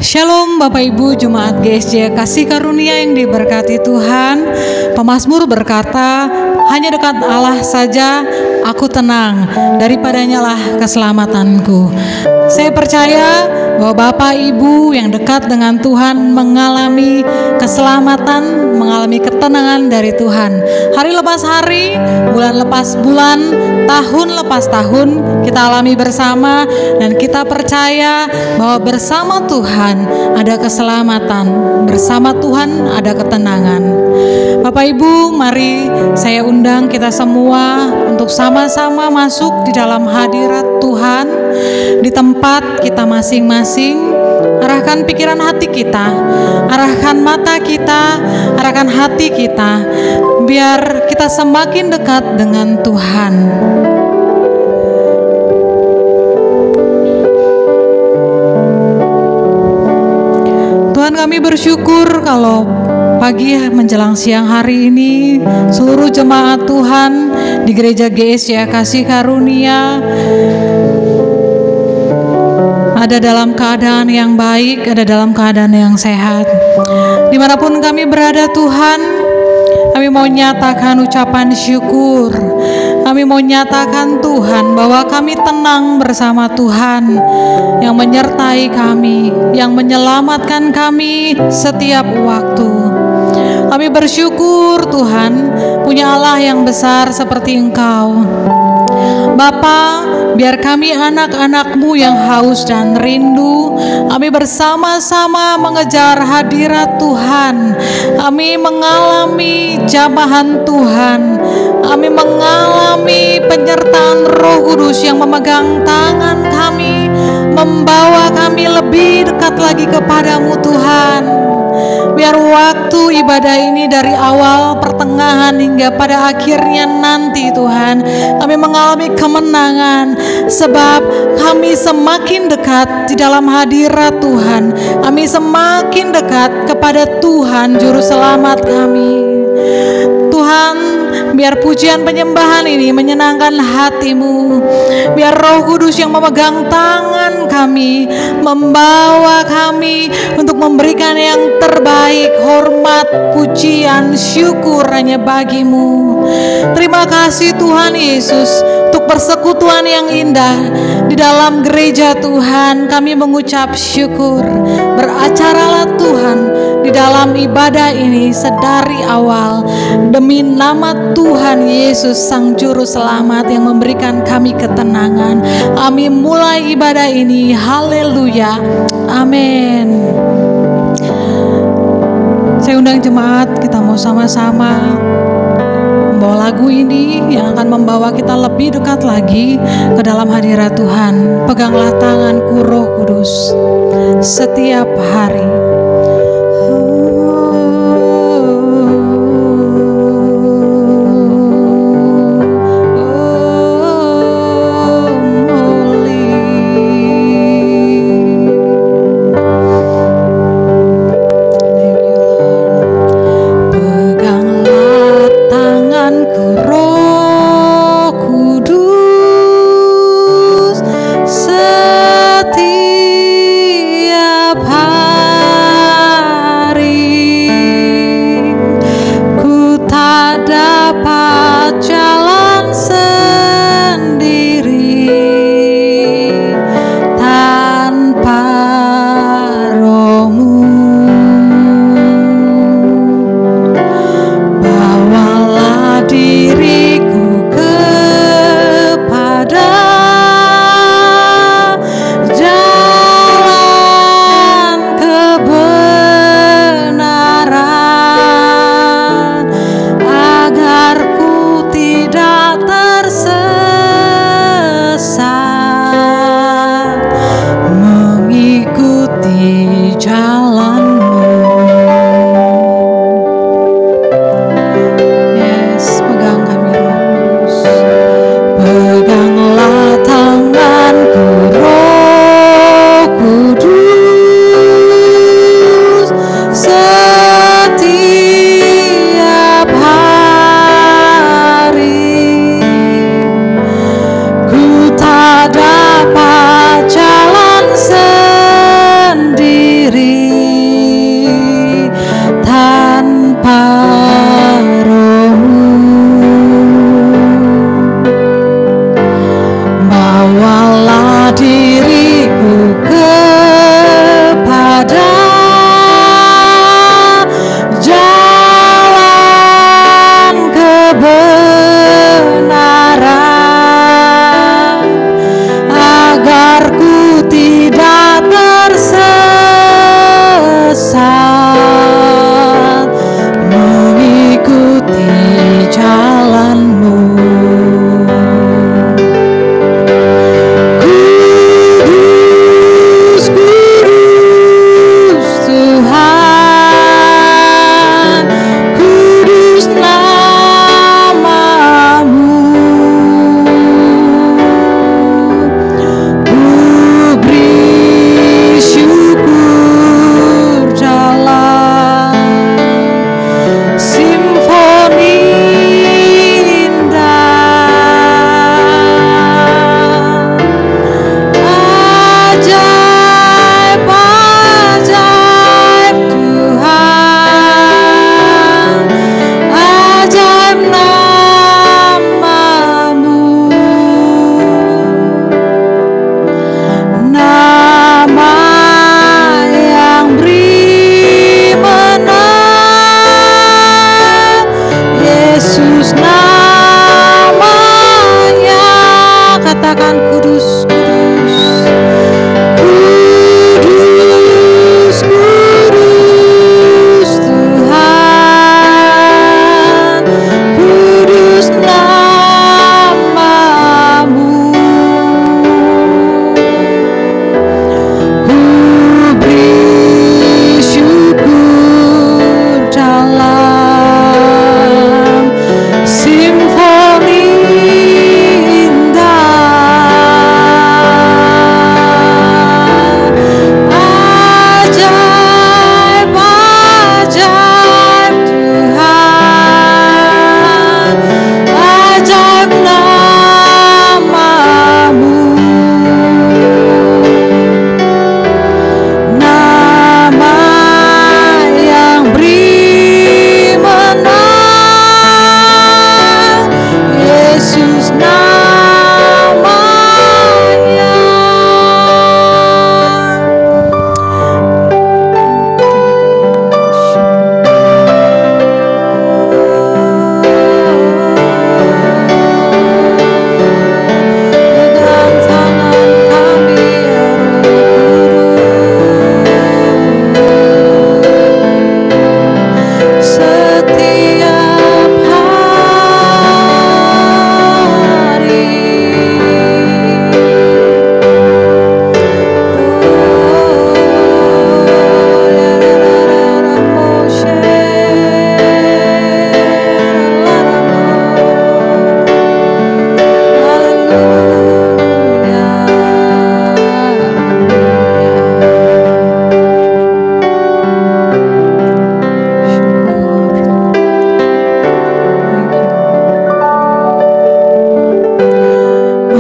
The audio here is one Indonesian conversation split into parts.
Shalom Bapak Ibu Jemaat GSJ Kasih Karunia yang diberkati Tuhan. Pemazmur berkata, hanya dekat Allah saja aku tenang, daripadanya lah keselamatanku. Saya percaya bahwa Bapak Ibu yang dekat dengan Tuhan mengalami keselamatan, mengalami ketenangan dari Tuhan. Hari lepas hari, bulan lepas bulan, tahun lepas tahun kita alami bersama, dan kita percaya bahwa bersama Tuhan ada keselamatan, bersama Tuhan ada ketenangan. Bapak Ibu, mari saya undang kita semua untuk sama-sama masuk di dalam hadirat Tuhan di tempat kita masing-masing. Arahkan pikiran hati kita, arahkan mata kita, arahkan hati kita, biar kita semakin dekat dengan Tuhan. Tuhan, kami bersyukur kalau pagi menjelang siang hari ini seluruh jemaat Tuhan di Gereja GSJ Kasih Karunia ada dalam keadaan yang baik, ada dalam keadaan yang sehat. Dimanapun kami berada Tuhan, kami mau nyatakan ucapan syukur. Kami mau nyatakan Tuhan bahwa kami tenang bersama Tuhan yang menyertai kami, yang menyelamatkan kami setiap waktu. Kami bersyukur Tuhan punya Allah yang besar seperti Engkau. Bapa, biar kami anak-anak-Mu yang haus dan rindu, kami bersama-sama mengejar hadirat Tuhan. Kami mengalami jamahan Tuhan. Kami mengalami penyertaan Roh Kudus yang memegang tangan kami, membawa kami lebih dekat lagi kepadamu Tuhan. Biar waktu ibadah ini dari awal, pertengahan hingga pada akhirnya nanti Tuhan, kami mengalami kemenangan sebab kami semakin dekat di dalam hadirat Tuhan. Kami semakin dekat kepada Tuhan Juru Selamat kami. Tuhan, biar pujian penyembahan ini menyenangkan hati-Mu. Biar Roh Kudus yang memegang tangan kami, membawa kami untuk memberikan yang terbaik, hormat, pujian, syukur hanya bagi-Mu. Terima kasih Tuhan Yesus untuk persekutuan yang indah di dalam gereja Tuhan. Kami mengucap syukur. Beracaralah Tuhan di dalam ibadah ini sedari awal, demi nama Tuhan Yesus Sang Juru Selamat yang memberikan kami ketenangan. Kami mulai ibadah ini. Haleluya. Amin. Saya undang jemaat, kita mau sama-sama membawa lagu ini yang akan membawa kita lebih dekat lagi ke dalam hadirat Tuhan. Peganglah tanganku Roh Kudus setiap hari.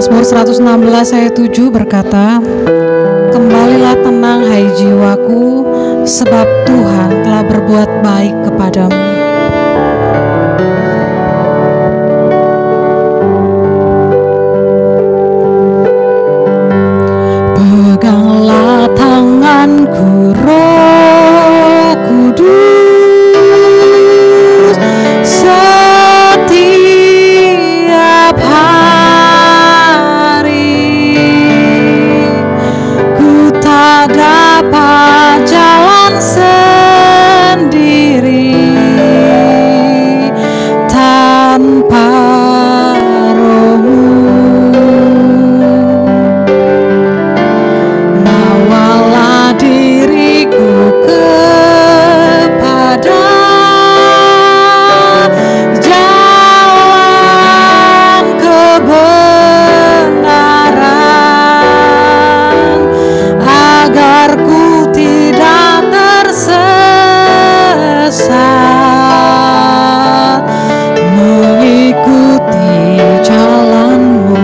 Mazmur 116 ayat 7 berkata, "Kembalilah tenang hai jiwaku, sebab Tuhan telah berbuat baik kepadamu." Peganglah tanganku, Roh Kudus, setiap hari. Ku tak dapat jalan sendiri tanpa Roh-Mu. Bawalah diriku kepada jalan kebenaran, agar ku tidak tersesat, mengikuti jalan-Mu.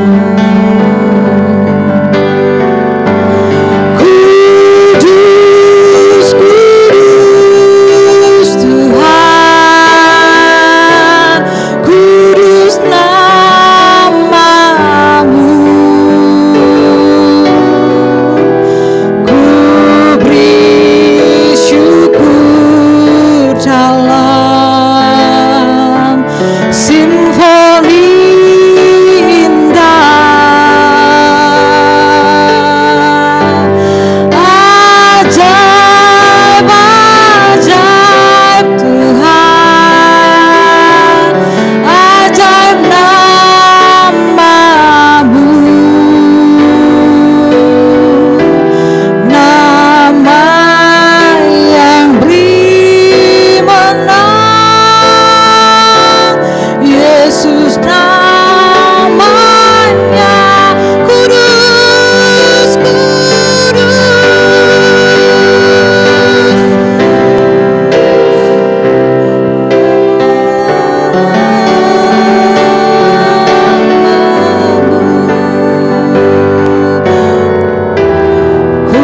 Kudus, kudus Tuhan, kudus nama-Mu. Ku beri syukur dalam simfoni indah. Ajaib, ajaib Tuhan, ajaib nama-Mu, nama yang beri menang, Yesus namanya. Kudus, kudus. Ku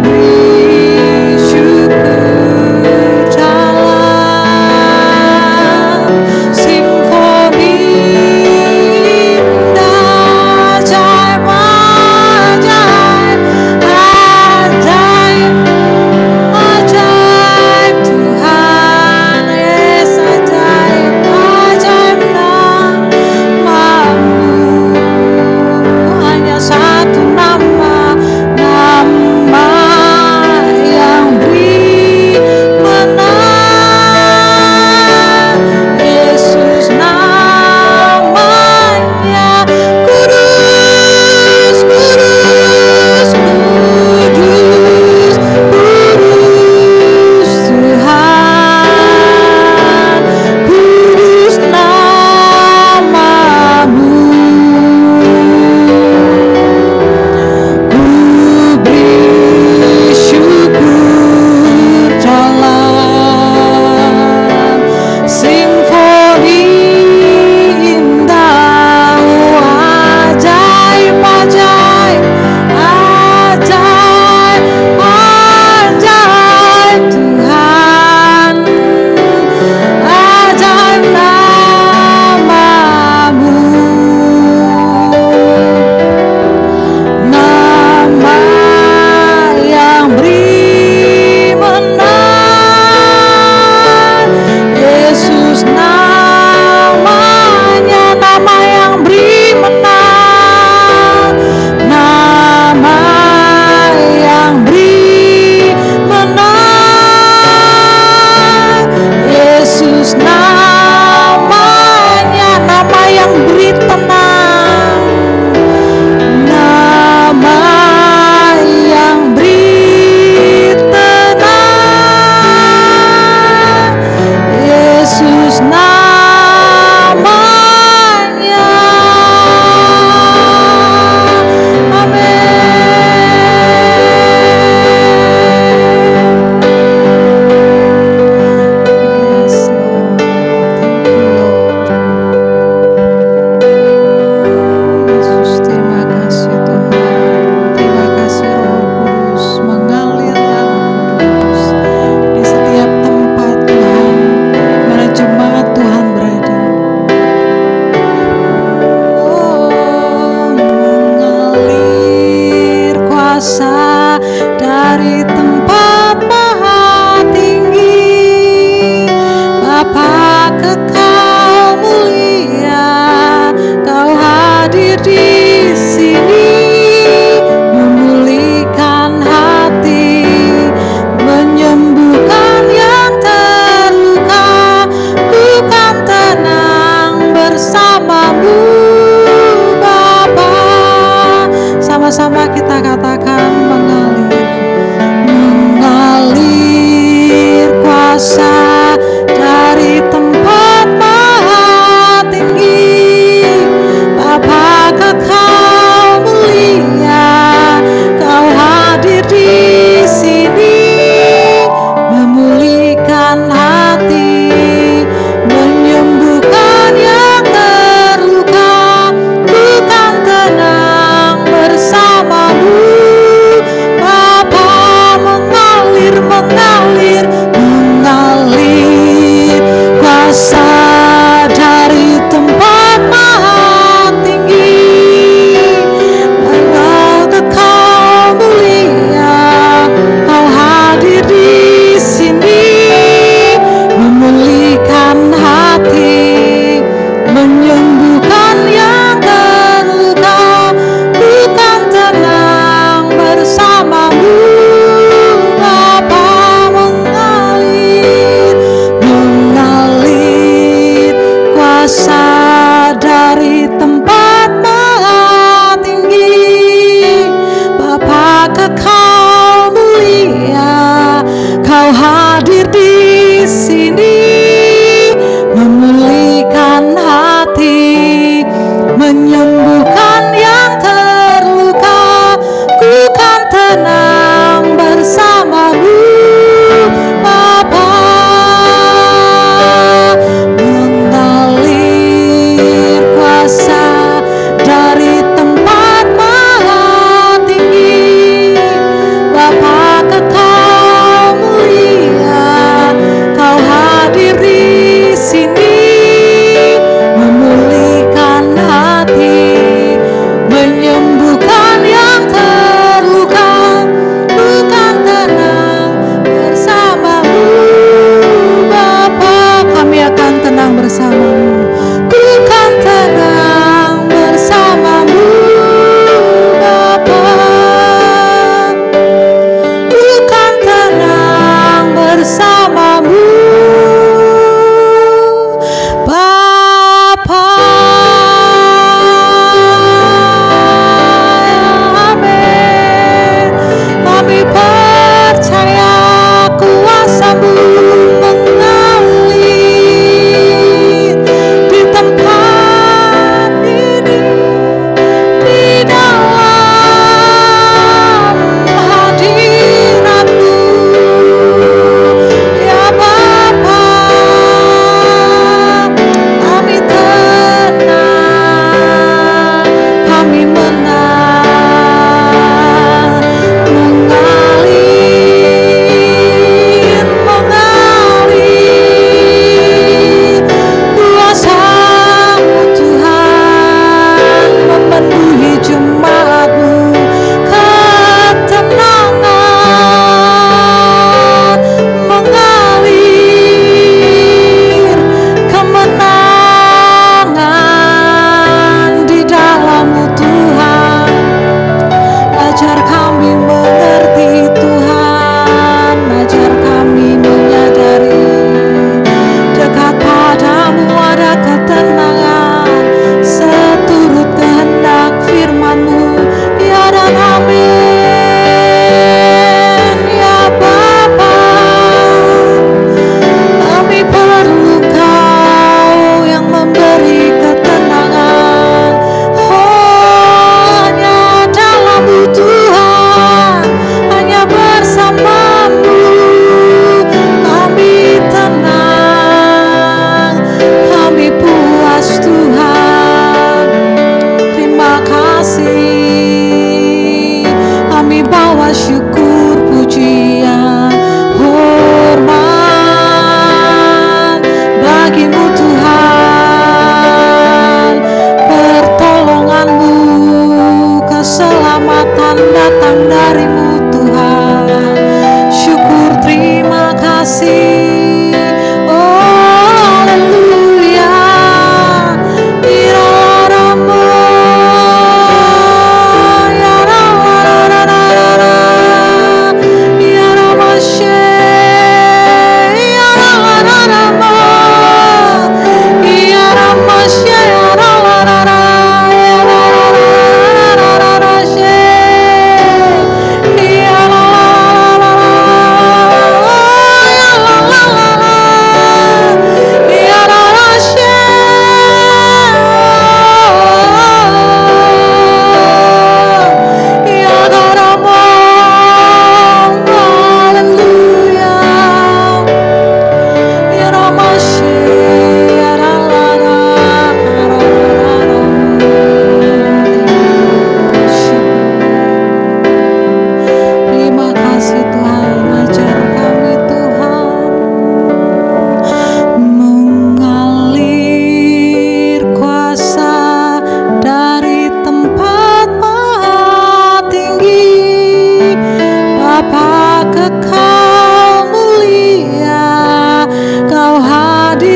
beri syukur dalam simfoni indah. Ajaib, ajaib, ajaib, ajaib Tuhan, yes, ajaib, ajaib nama-Mu. Hanya satu nama, nama yang beri menang, Yesus namanya. Kudus, kudus, kudus, kudus Tuhan, kudus nama-Mu. Ku beri syukur dalam simfoni indah. Ajaib, ajaib, ajaib, ajaib Tuhan, ajaib nama-Mu, nama yang beri menang, Yesus namanya. Nama yang beri menang, nama yang beri menang, Yesus namanya. Nama yang beri tenang, nama yang beri tenang, Yesus namanya. Amin. Yes, Lord.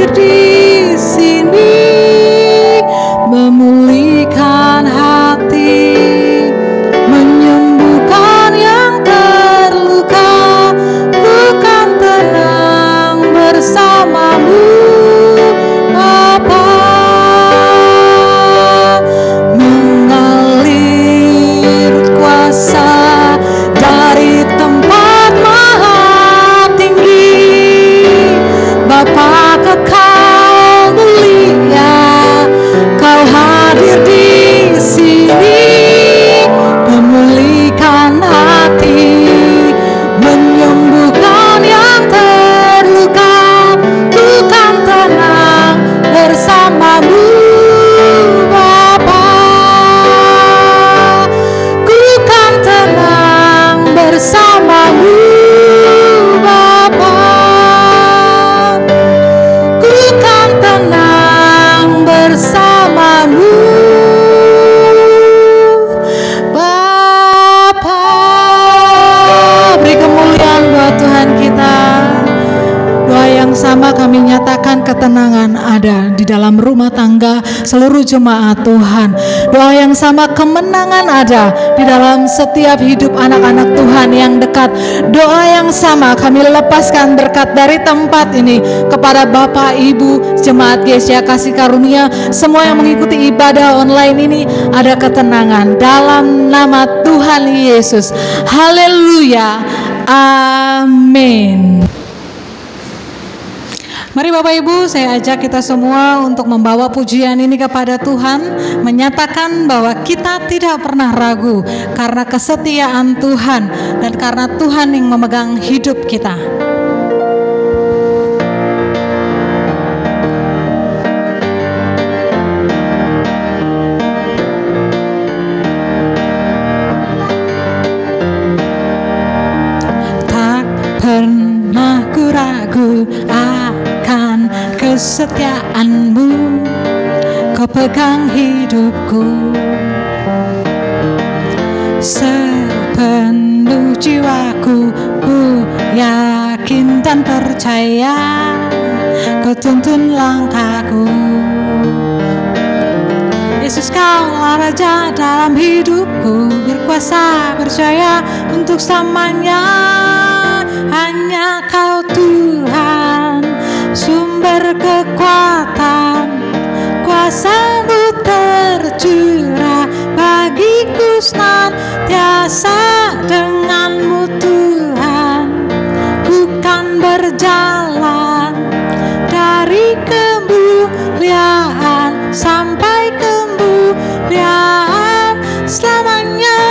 hadir di sini, memulihkan hati, menyembuhkan yang terluka, bukan tenang bersamamu Bapa. Mengalir kuasa dari tempat maha tinggi, Bapa kekal mulia, Kau hadir di sini, memulihkan hati, menyembuhkan yang terluka, bukan tenang bersamamu Bapa. Ku kan tenang bersamamu Bapa. Ku kan tenang bersamamu Bapa. Beri kemuliaan buat Tuhan kita. Doa yang sama kami nyatakan ketenangan ada di dalam rumah tangga seluruh jemaat Tuhan. Doa yang sama kemenangan ada di dalam setiap hidup anak-anak Tuhan yang dekat. Doa yang sama kami lepaskan berkat dari tempat ini kepada Bapak, Ibu, jemaat Gereja Kasih Karunia, semua yang mengikuti ibadah online ini ada ketenangan dalam nama Tuhan Yesus. Haleluya. Amin. Mari Bapak Ibu, saya ajak kita semua untuk membawa pujian ini kepada Tuhan, menyatakan bahwa kita tidak pernah ragu karena kesetiaan Tuhan dan karena Tuhan yang memegang hidup kita. Tak pernah ku ragu akan kesetiaan-Mu, Kau pegang hidupku. Sepenuh jiwaku ku yakin dan percaya, Kau tuntun langkahku. Yesus, Kaulah Raja dalam hidupku, berkuasa percaya untuk selamanya. Hanya Kau Tuhan, sumber kekuatan, kuasa-Mu tercurah bagiku senantiasa. Dengan-Mu Tuhan, ku kan berjalan dari kemuliaan sampai kemuliaan selamanya.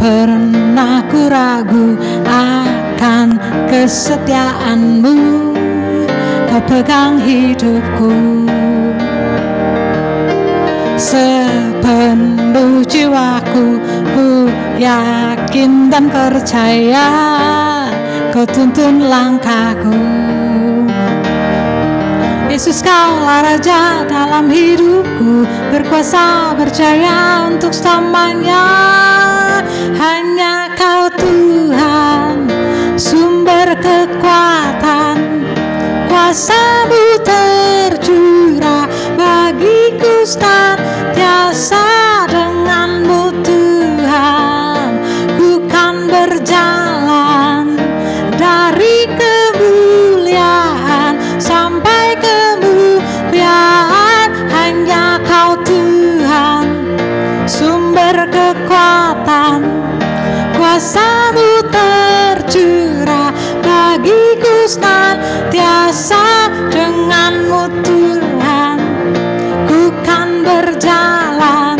Pernah ku ragu akan kesetiaan-Mu, Kau pegang hidupku. Sepenuh jiwaku ku yakin dan percaya, Kau tuntun langkahku. Yesus, Kaulah Raja dalam hidupku, berkuasa percaya untuk selamanya. Hanya Kau Tuhan, sumber kekuatan, kuasa-Mu tercurah bagiku senantiasa. Dengan-Mu Tuhan, ku kan berjalan dari kemuliaan sampai kemuliaan. Hanya Kau Tuhan, sumber kekuatan, kuasa-Mu tercurah bagiku senantiasa. Dengan-Mu Tuhan, ku kan berjalan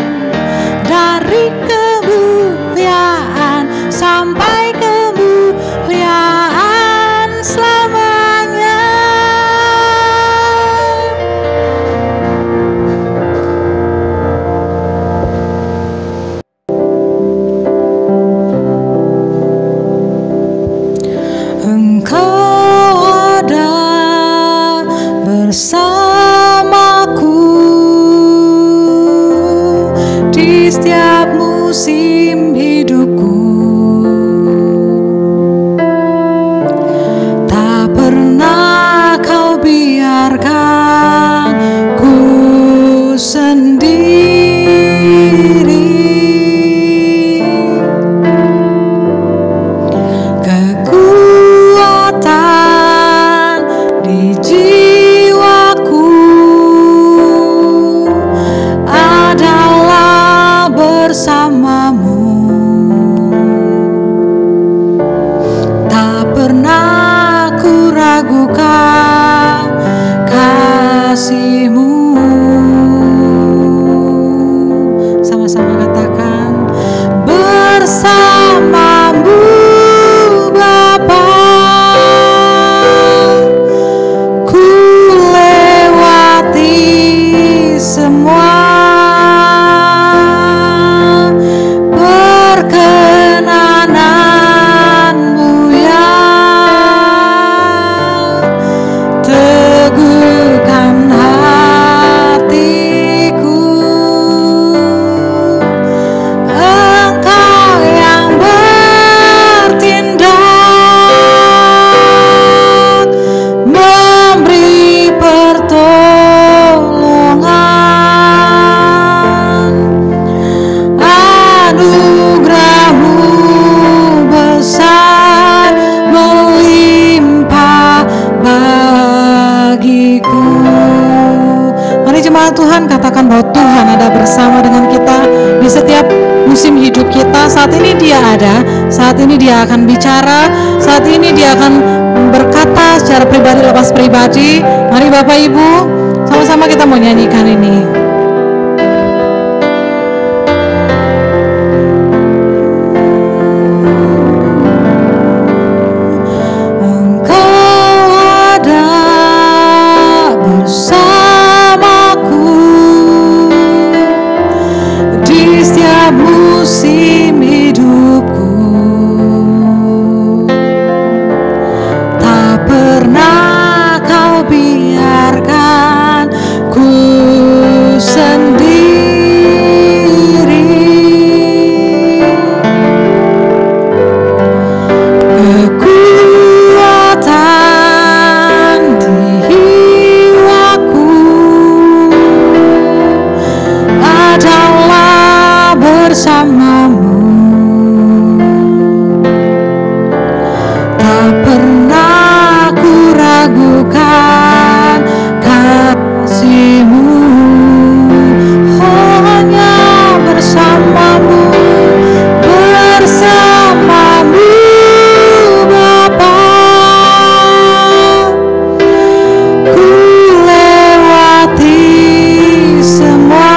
dari kemuliaan sampai kemuliaan selamanya. Engkau ada bersama musim hidupku. Tak pernah kau biarkan ku sendiri. Kekuatan di jiwaku adalah bersamamu. Tak pernah ku ragukan kasih-Mu. Sama-sama katakan, bersamamu Bapa, ku lewati semua. Perkenanan-Mu yang teguhkan hatiku. Engkau yang bertindak, memberi pertolongan. Anugerah-Mu besar melimpah bagiku. Mari jemaat Tuhan katakan bahwa Tuhan ada bersama dengan kita di setiap musim hidup kita. Saat ini Dia ada, saat ini Dia akan bicara, saat ini Dia akan berkata secara pribadi lepas pribadi. Mari Bapak Ibu, sama-sama kita mau nyanyikan ini. Musim hidupku, tak pernah kau biarkan ku sendiri. Kekuatan di jiwaku adalah bersamamu. Tak pernah ku ragukan kasih-Mu. Hanya bersamamu, bersamamu Bapa, ku lewati semua.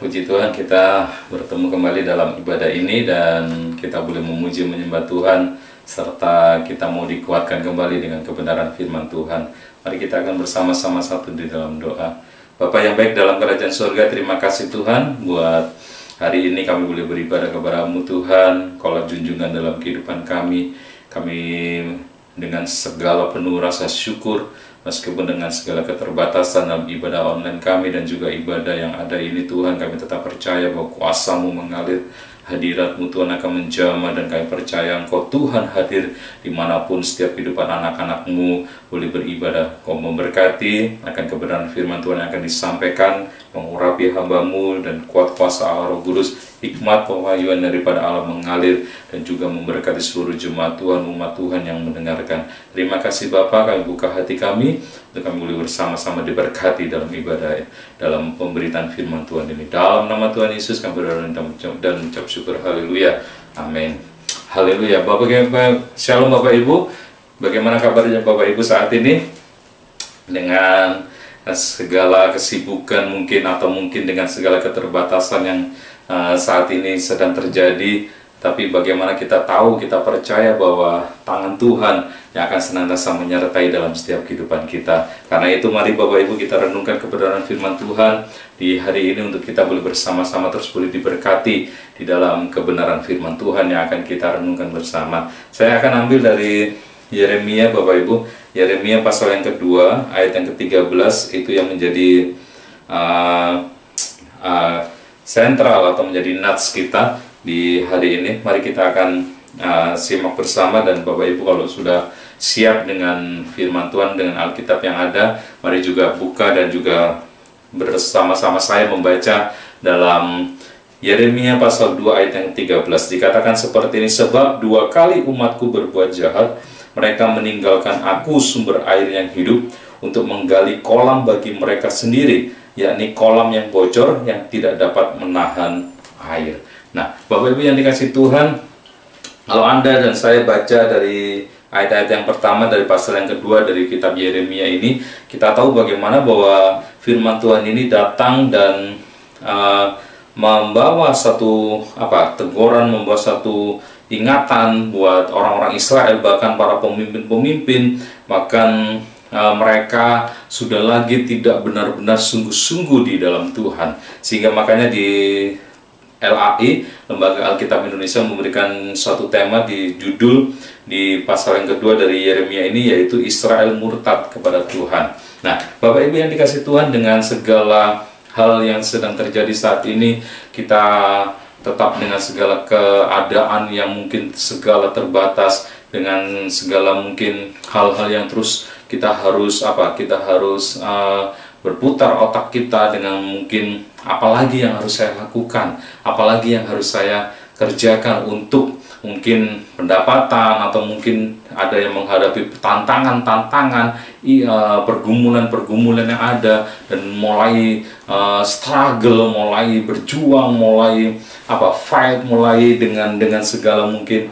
puji Tuhan, kita bertemu kembali dalam ibadah ini dan kita boleh memuji menyembah Tuhan serta kita mau dikuatkan kembali dengan kebenaran firman Tuhan. Mari kita akan bersama-sama satu di dalam doa. Bapa yang baik dalam kerajaan surga, terima kasih Tuhan buat hari ini kami boleh beribadah kepada-Mu Tuhan. Kaulah junjungan dalam kehidupan kami. Kami dengan segala penuh rasa syukur, meskipun dengan segala keterbatasan dalam ibadah online kami dan juga ibadah yang ada ini Tuhan, kami tetap percaya bahwa kuasa-Mu mengalir, hadirat-Mu Tuhan akan menjamah, dan kami percaya Engkau Tuhan hadir dimanapun setiap kehidupan anak-anak-Mu boleh beribadah. Kau memberkati akan kebenaran firman Tuhan yang akan disampaikan, mengurapi hamba-Mu, dan kuat kuasa Allah Roh Kudus, hikmat pewahyuan daripada Allah mengalir dan juga memberkati seluruh jemaat Tuhan, umat Tuhan yang mendengarkan. Terima kasih Bapa, kami buka hati kami untuk kami boleh bersama-sama diberkati dalam ibadah, dalam pemberitaan firman Tuhan ini. Dalam nama Tuhan Yesus kami berdoa dan mengucap syukur. Haleluya. Amin. Haleluya. Shalom Bapak Ibu. Bagaimana kabarnya Bapak Ibu saat ini? Dengan segala kesibukan mungkin, atau mungkin dengan segala keterbatasan yang saat ini sedang terjadi, tapi bagaimana kita tahu, kita percaya bahwa tangan Tuhan yang akan senantiasa menyertai dalam setiap kehidupan kita. Karena itu mari Bapak Ibu kita renungkan kebenaran firman Tuhan di hari ini untuk kita boleh bersama-sama terus boleh diberkati di dalam kebenaran firman Tuhan yang akan kita renungkan bersama. Saya akan ambil dari Yeremia Bapak Ibu, Yeremia pasal yang kedua ayat yang ke-13, itu yang menjadi sentral atau menjadi nats kita di hari ini. Mari kita akan simak bersama, dan Bapak Ibu kalau sudah siap dengan firman Tuhan, dengan Alkitab yang ada, mari juga buka dan juga bersama-sama saya membaca dalam Yeremia pasal 2 ayat yang 13. Dikatakan seperti ini, sebab 2 kali umatku berbuat jahat, mereka meninggalkan aku sumber air yang hidup untuk menggali kolam bagi mereka sendiri, yakni kolam yang bocor yang tidak dapat menahan air. Nah, Bapak Ibu yang dikasih Tuhan, kalau Anda dan saya baca dari ayat-ayat yang pertama dari pasal yang kedua dari kitab Yeremia ini, kita tahu bagaimana bahwa firman Tuhan ini datang dan membawa satu teguran, membawa satu ingatan buat orang-orang Israel, bahkan para pemimpin-pemimpin, bahkan mereka sudah lagi tidak benar-benar sungguh-sungguh di dalam Tuhan. Sehingga makanya di LAI, Lembaga Alkitab Indonesia, memberikan suatu tema di judul di pasal yang kedua dari Yeremia ini, yaitu Israel murtad kepada Tuhan. Nah, Bapak Ibu yang dikasih Tuhan, dengan segala hal yang sedang terjadi saat ini, kita tetap dengan segala keadaan yang mungkin segala terbatas, dengan segala mungkin hal-hal yang terus kita harus berputar otak kita dengan mungkin apalagi yang harus saya lakukan, apalagi yang harus saya kerjakan untuk mungkin pendapatan, atau mungkin ada yang menghadapi tantangan-tantangan, pergumulan-pergumulan yang ada, dan mulai struggle, mulai berjuang, mulai fight, mulai dengan segala mungkin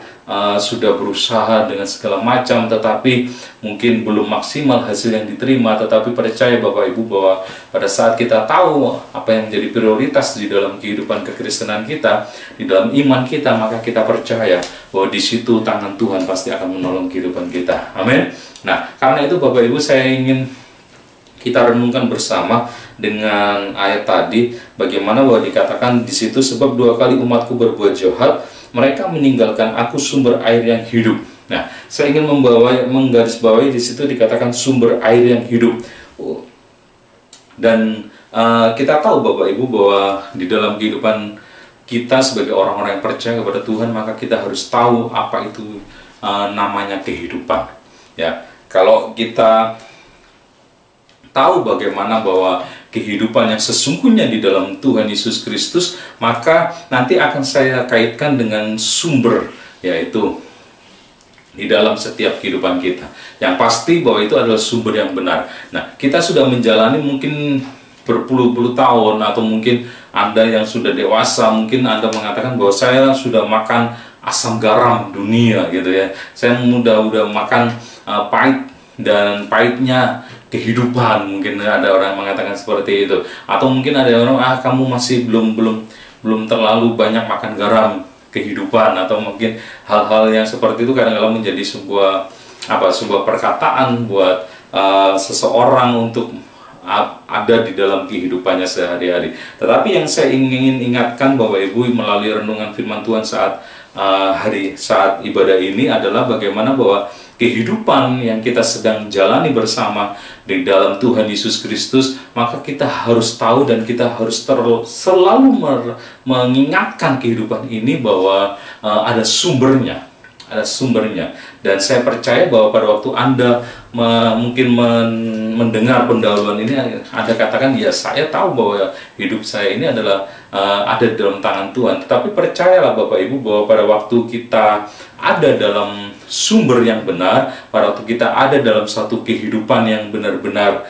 sudah berusaha dengan segala macam, tetapi mungkin belum maksimal hasil yang diterima. Tetapi percaya Bapak Ibu bahwa pada saat kita tahu apa yang menjadi prioritas di dalam kehidupan kekristenan kita, di dalam iman kita, maka kita percaya bahwa di situ tangan Tuhan pasti akan menolong kehidupan kita. Amin. Nah, karena itu Bapak Ibu, saya ingin kita renungkan bersama dengan ayat tadi, bagaimana bahwa dikatakan di situ, sebab 2 kali umatku berbuat jahat, mereka meninggalkan aku sumber air yang hidup. Nah, saya ingin menggarisbawahi di situ dikatakan sumber air yang hidup. Dan kita tahu Bapak Ibu bahwa di dalam kehidupan kita sebagai orang-orang yang percaya kepada Tuhan, maka kita harus tahu apa itu namanya kehidupan. Ya, kalau kita tahu bagaimana bahwa kehidupan yang sesungguhnya di dalam Tuhan Yesus Kristus, maka nanti akan saya kaitkan dengan sumber, yaitu di dalam setiap kehidupan kita. Yang pasti bahwa itu adalah sumber yang benar. Nah, kita sudah menjalani mungkin berpuluh-puluh tahun, atau mungkin Anda yang sudah dewasa, mungkin Anda mengatakan bahwa saya sudah makan asam garam dunia gitu ya. Saya udah makan pahit dan pahitnya kehidupan, mungkin ada orang mengatakan seperti itu, atau mungkin ada orang, kamu masih belum terlalu banyak makan garam kehidupan, atau mungkin hal-hal yang seperti itu kadang-kadang menjadi sebuah perkataan buat seseorang untuk ada di dalam kehidupannya sehari-hari. Tetapi yang saya ingin ingatkan Bapak Ibu melalui renungan firman Tuhan saat ibadah ini adalah bagaimana bahwa kehidupan yang kita sedang jalani bersama di dalam Tuhan Yesus Kristus, maka kita harus tahu dan kita harus selalu mengingatkan kehidupan ini bahwa ada sumbernya. Dan saya percaya bahwa pada waktu Anda mungkin mendengar pendahuluan ini, Anda katakan, ya saya tahu bahwa hidup saya ini adalah ada dalam tangan Tuhan. Tetapi percayalah Bapak Ibu bahwa pada waktu kita ada dalam sumber yang benar, pada waktu kita ada dalam satu kehidupan yang benar-benar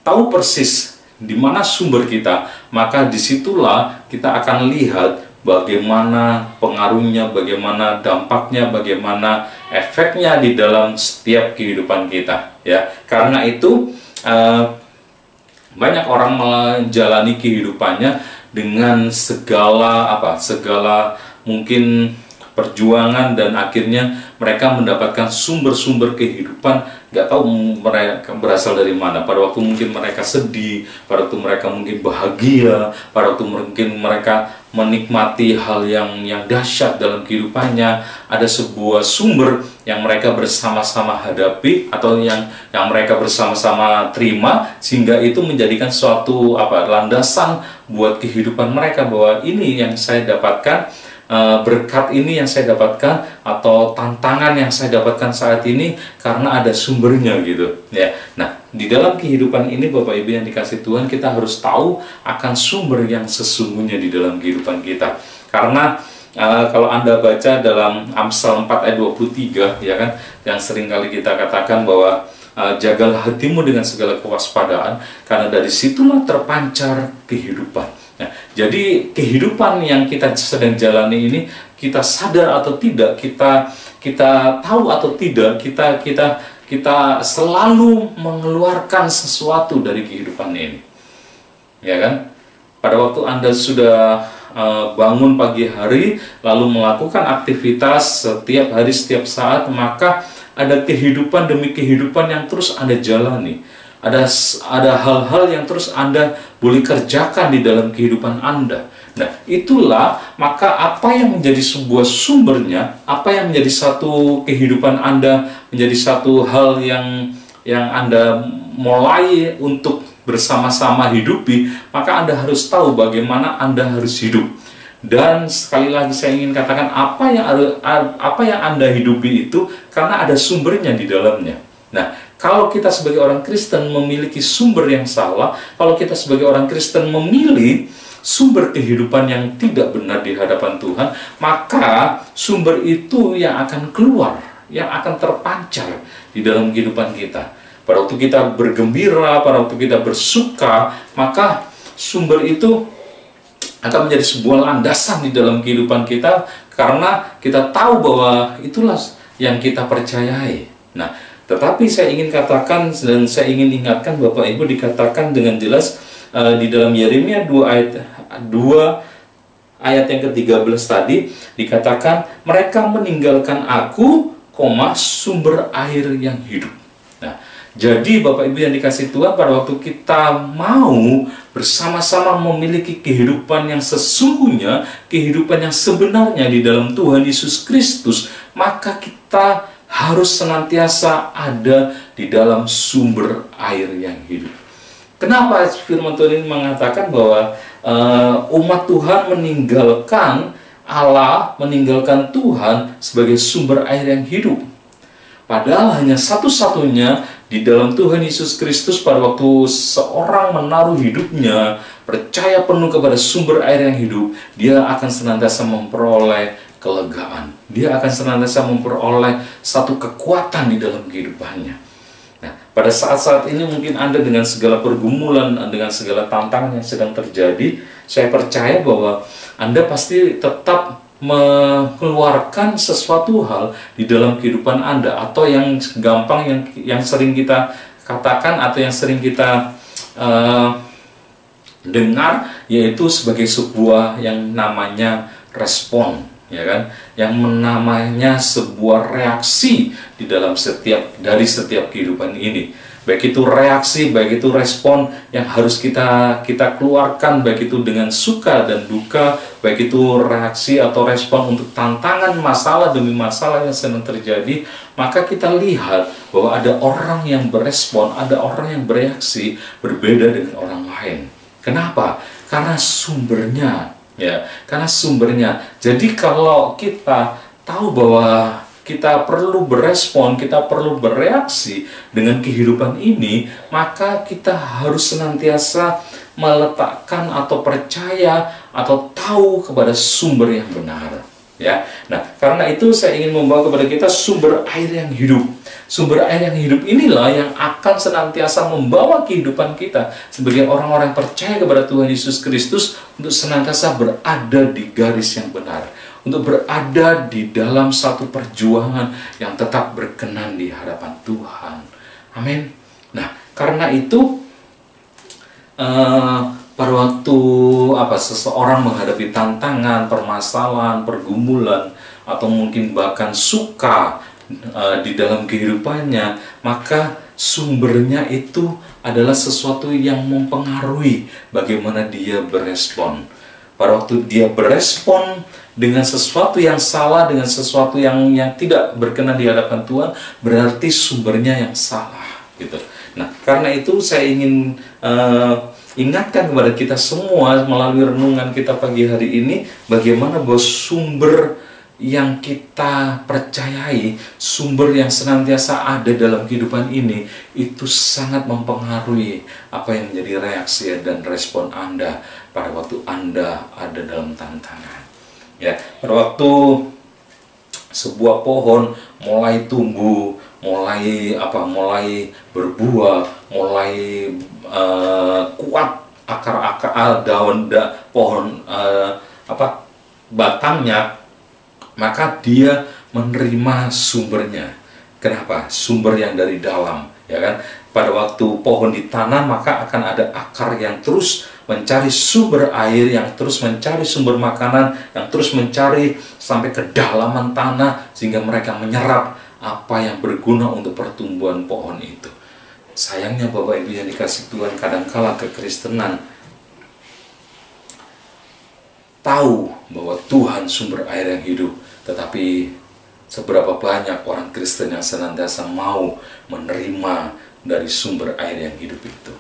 tahu persis di mana sumber kita, maka disitulah kita akan lihat bagaimana pengaruhnya, bagaimana dampaknya, bagaimana efeknya di dalam setiap kehidupan kita, ya. Karena itu banyak orang menjalani kehidupannya dengan segala mungkin perjuangan, dan akhirnya mereka mendapatkan sumber-sumber kehidupan nggak tahu mereka berasal dari mana. Pada waktu mungkin mereka sedih, pada waktu mereka mungkin bahagia, pada waktu mungkin mereka menikmati hal yang dahsyat dalam kehidupannya, ada sebuah sumber yang mereka bersama-sama hadapi atau yang mereka bersama-sama terima, sehingga itu menjadikan suatu landasan buat kehidupan mereka, bahwa ini yang saya dapatkan, berkat ini yang saya dapatkan, atau tantangan yang saya dapatkan saat ini karena ada sumbernya gitu, ya. Nah, di dalam kehidupan ini Bapak Ibu yang dikasih Tuhan, kita harus tahu akan sumber yang sesungguhnya di dalam kehidupan kita. Karena kalau Anda baca dalam Amsal 4 ayat 23, ya kan, yang sering kali kita katakan bahwa jagalah hatimu dengan segala kewaspadaan, karena dari situlah terpancar kehidupan. Nah, jadi kehidupan yang kita sedang jalani ini, kita sadar atau tidak, kita tahu atau tidak, kita selalu mengeluarkan sesuatu dari kehidupan ini, ya kan? Pada waktu Anda sudah bangun pagi hari, lalu melakukan aktivitas setiap hari, setiap saat, maka ada kehidupan demi kehidupan yang terus Anda jalani. Ada hal-hal yang terus Anda boleh kerjakan di dalam kehidupan Anda. Nah, itulah maka apa yang menjadi sebuah sumbernya, apa yang menjadi satu kehidupan Anda, menjadi satu hal yang Anda mulai untuk bersama-sama hidupi, maka Anda harus tahu bagaimana Anda harus hidup. Dan sekali lagi saya ingin katakan, apa yang Anda hidupi itu karena ada sumbernya di dalamnya. Nah, kalau kita sebagai orang Kristen memiliki sumber yang salah, kalau kita sebagai orang Kristen memilih sumber kehidupan yang tidak benar di hadapan Tuhan, maka sumber itu yang akan keluar, yang akan terpancar di dalam kehidupan kita. Pada waktu kita bergembira, pada waktu kita bersuka, maka sumber itu akan menjadi sebuah landasan di dalam kehidupan kita, karena kita tahu bahwa itulah yang kita percayai. Nah, tetapi saya ingin katakan dan saya ingin ingatkan Bapak Ibu, dikatakan dengan jelas di dalam Yeremia 2 ayat yang ke-13 tadi, dikatakan mereka meninggalkan aku, sumber air yang hidup. Nah, jadi Bapak Ibu yang dikasih Tuhan, pada waktu kita mau bersama-sama memiliki kehidupan yang sesungguhnya, kehidupan yang sebenarnya di dalam Tuhan Yesus Kristus, maka kita harus senantiasa ada di dalam sumber air yang hidup. Kenapa firman Tuhan ini mengatakan bahwa umat Tuhan meninggalkan Allah, meninggalkan Tuhan sebagai sumber air yang hidup? Padahal hanya satu-satunya di dalam Tuhan Yesus Kristus, pada waktu seorang menaruh hidupnya, percaya penuh kepada sumber air yang hidup, dia akan senantiasa memperoleh kelegaan. Dia akan senantiasa memperoleh satu kekuatan di dalam kehidupannya. Nah, pada saat-saat ini mungkin Anda dengan segala pergumulan, dengan segala tantangan yang sedang terjadi, saya percaya bahwa Anda pasti tetap mengeluarkan sesuatu hal di dalam kehidupan Anda, atau yang gampang yang sering kita katakan atau yang sering kita dengar, yaitu sebagai sebuah yang namanya respon, ya kan, yang namanya sebuah reaksi di dalam dari setiap kehidupan ini. Baik itu reaksi, baik itu respon yang harus kita keluarkan, baik itu dengan suka dan duka, baik itu reaksi atau respon untuk tantangan, masalah demi masalah yang sedang terjadi. Maka kita lihat bahwa ada orang yang berespon, ada orang yang bereaksi berbeda dengan orang lain. Kenapa? Karena sumbernya, ya, karena sumbernya. Jadi kalau kita tahu bahwa kita perlu berespon, kita perlu bereaksi dengan kehidupan ini, maka kita harus senantiasa meletakkan atau percaya atau tahu kepada sumber yang benar. Ya, nah karena itu saya ingin membawa kepada kita sumber air yang hidup. Sumber air yang hidup inilah yang akan senantiasa membawa kehidupan kita sebagai orang-orang percaya kepada Tuhan Yesus Kristus untuk senantiasa berada di garis yang benar, untuk berada di dalam satu perjuangan yang tetap berkenan di hadapan Tuhan. Amin. Nah, karena itu pada waktu seseorang menghadapi tantangan, permasalahan, pergumulan, atau mungkin bahkan suka di dalam kehidupannya, maka sumbernya itu adalah sesuatu yang mempengaruhi bagaimana dia berespon. Pada waktu dia berespon dengan sesuatu yang salah, dengan sesuatu yang tidak berkenan di hadapan Tuhan, berarti sumbernya yang salah, gitu. Nah, karena itu saya ingin ingatkan kepada kita semua melalui renungan kita pagi hari ini, bagaimana bahwa sumber yang kita percayai, sumber yang senantiasa ada dalam kehidupan ini, itu sangat mempengaruhi apa yang menjadi reaksi dan respon Anda pada waktu Anda ada dalam tantangan. Ya, pada waktu sebuah pohon mulai tumbuh, mulai berbuah, mulai kuat akar-akar daun pohon batangnya, maka dia menerima sumbernya. Kenapa? Sumber yang dari dalam, ya kan? Pada waktu pohon ditanam, maka akan ada akar yang terus mencari sumber air, yang terus mencari sumber makanan, yang terus mencari sampai kedalaman tanah, sehingga mereka menyerap apa yang berguna untuk pertumbuhan pohon itu. Sayangnya Bapak Ibu yang dikasih Tuhan, kadangkala kekristenan tahu bahwa Tuhan sumber air yang hidup, tetapi seberapa banyak orang Kristen yang senantiasa mau menerima dari sumber air yang hidup itu.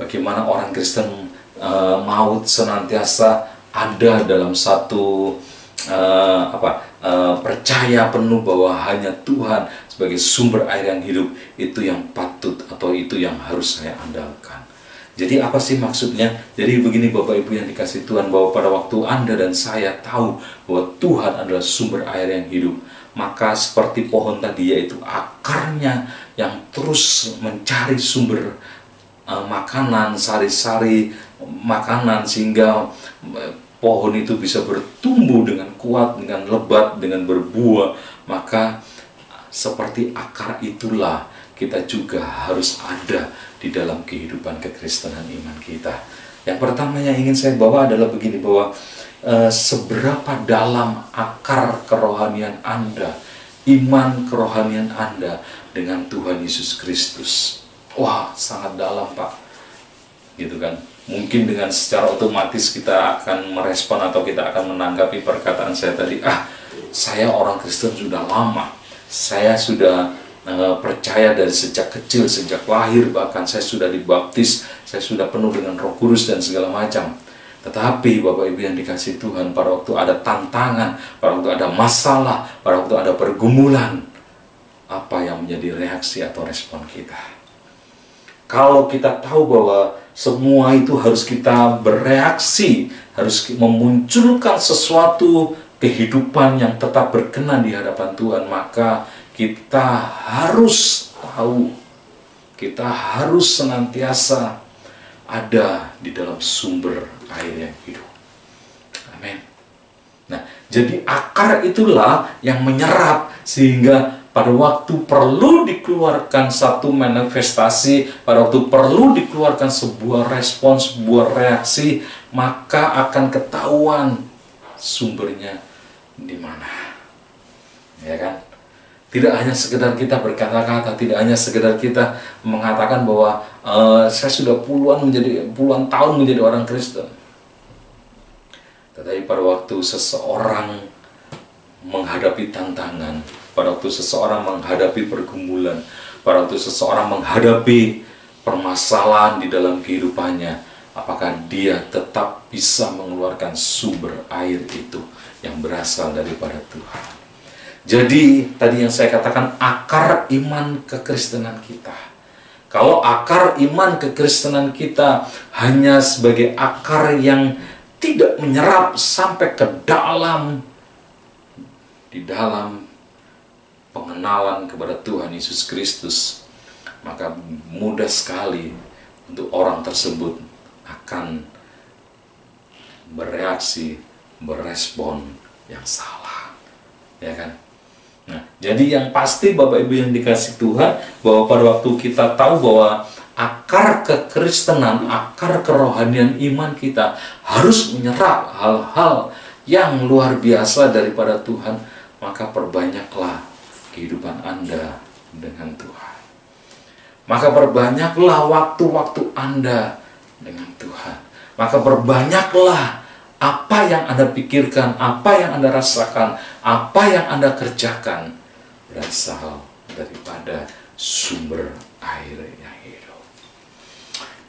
Bagaimana orang Kristen mau senantiasa ada dalam satu percaya penuh bahwa hanya Tuhan sebagai sumber air yang hidup, itu yang patut atau itu yang harus saya andalkan. Jadi apa sih maksudnya? Jadi begini Bapak Ibu yang dikasih Tuhan, bahwa pada waktu Anda dan saya tahu bahwa Tuhan adalah sumber air yang hidup, maka seperti pohon tadi, yaitu akarnya yang terus mencari sumber makanan, sari-sari makanan, sehingga pohon itu bisa bertumbuh dengan kuat, dengan lebat, dengan berbuah. Maka seperti akar itulah kita juga harus ada di dalam kehidupan kekristenan iman kita. Yang pertama yang ingin saya bawa adalah begini, bahwa seberapa dalam akar kerohanian Anda, iman kerohanian Anda dengan Tuhan Yesus Kristus. Wah, sangat dalam Pak, gitu kan. Mungkin dengan secara otomatis kita akan merespon atau kita akan menanggapi perkataan saya tadi, saya orang Kristen sudah lama, saya sudah percaya dari sejak kecil, sejak lahir, bahkan saya sudah dibaptis, saya sudah penuh dengan Roh Kudus dan segala macam. Tetapi Bapak Ibu yang dikasih Tuhan, pada waktu ada tantangan, pada waktu ada masalah, pada waktu ada pergumulan, apa yang menjadi reaksi atau respon kita? Kalau kita tahu bahwa semua itu harus kita bereaksi, harus memunculkan sesuatu kehidupan yang tetap berkenan di hadapan Tuhan, maka kita harus tahu, kita harus senantiasa ada di dalam sumber air yang hidup. Amin. Nah, Jadi akar itulah yang menyerap, sehingga pada waktu perlu dikeluarkan satu manifestasi, pada waktu perlu dikeluarkan sebuah respons, sebuah reaksi, maka akan ketahuan sumbernya di mana. Ya kan? Tidak hanya sekedar kita berkata-kata, tidak hanya sekedar kita mengatakan bahwa saya sudah puluhan tahun menjadi orang Kristen. Tetapi pada waktu seseorang menghadapi tantangan, pada waktu seseorang menghadapi pergumulan, pada waktu seseorang menghadapi permasalahan di dalam kehidupannya, apakah dia tetap bisa mengeluarkan sumber air itu yang berasal daripada Tuhan. Jadi tadi yang saya katakan, akar iman kekristenan kita. Kalau akar iman kekristenan kita hanya sebagai akar yang tidak menyerap sampai ke dalam, di dalam pengenalan kepada Tuhan Yesus Kristus, maka mudah sekali untuk orang tersebut akan bereaksi, berespon yang salah, ya kan? Nah, jadi yang pasti Bapak Ibu yang dikasih Tuhan, bahwa pada waktu kita tahu bahwa akar kekristenan, akar kerohanian iman kita harus menyerap hal-hal yang luar biasa daripada Tuhan, maka perbanyaklah kehidupan Anda dengan Tuhan. Maka perbanyaklah waktu-waktu Anda dengan Tuhan. Maka perbanyaklah apa yang Anda pikirkan, apa yang Anda rasakan, apa yang Anda kerjakan berasal daripada sumber air yang hidup.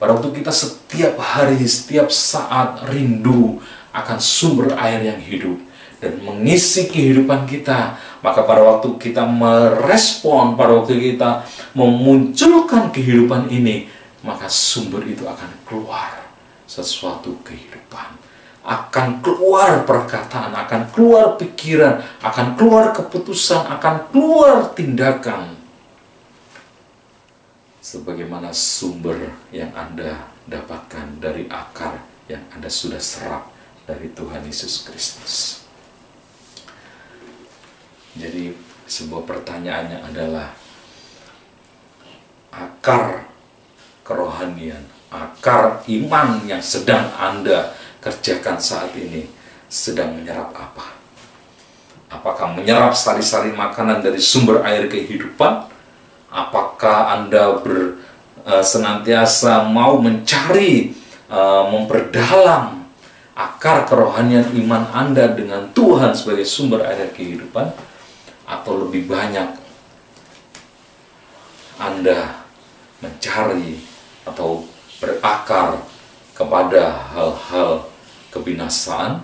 Pada waktu kita setiap hari, setiap saat rindu akan sumber air yang hidup dan mengisi kehidupan kita, maka pada waktu kita merespon, pada waktu kita memunculkan kehidupan ini, maka sumber itu akan keluar sesuatu kehidupan, akan keluar perkataan, akan keluar pikiran, akan keluar keputusan, akan keluar tindakan, sebagaimana sumber yang Anda dapatkan dari akar yang Anda sudah serap dari Tuhan Yesus Kristus. Jadi sebuah pertanyaannya adalah, akar kerohanian, akar iman yang sedang Anda kerjakan saat ini sedang menyerap apa? Apakah menyerap sari-sari makanan dari sumber air kehidupan? Apakah Anda senantiasa mau mencari, memperdalam akar kerohanian iman Anda dengan Tuhan sebagai sumber air kehidupan? Atau lebih banyak Anda mencari atau berakar kepada hal-hal kebinasaan,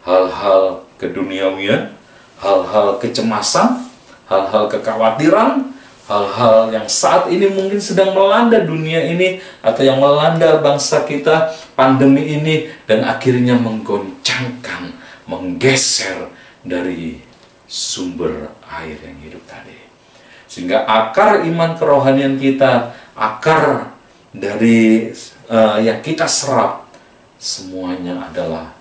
hal-hal keduniawian, hal-hal kecemasan, hal-hal kekhawatiran, hal-hal yang saat ini mungkin sedang melanda dunia ini atau yang melanda bangsa kita, pandemi ini, dan akhirnya menggoncangkan, menggeser dari sumber air yang hidup tadi. Sehingga akar iman kerohanian kita, akar dari yang kita serap, semuanya adalah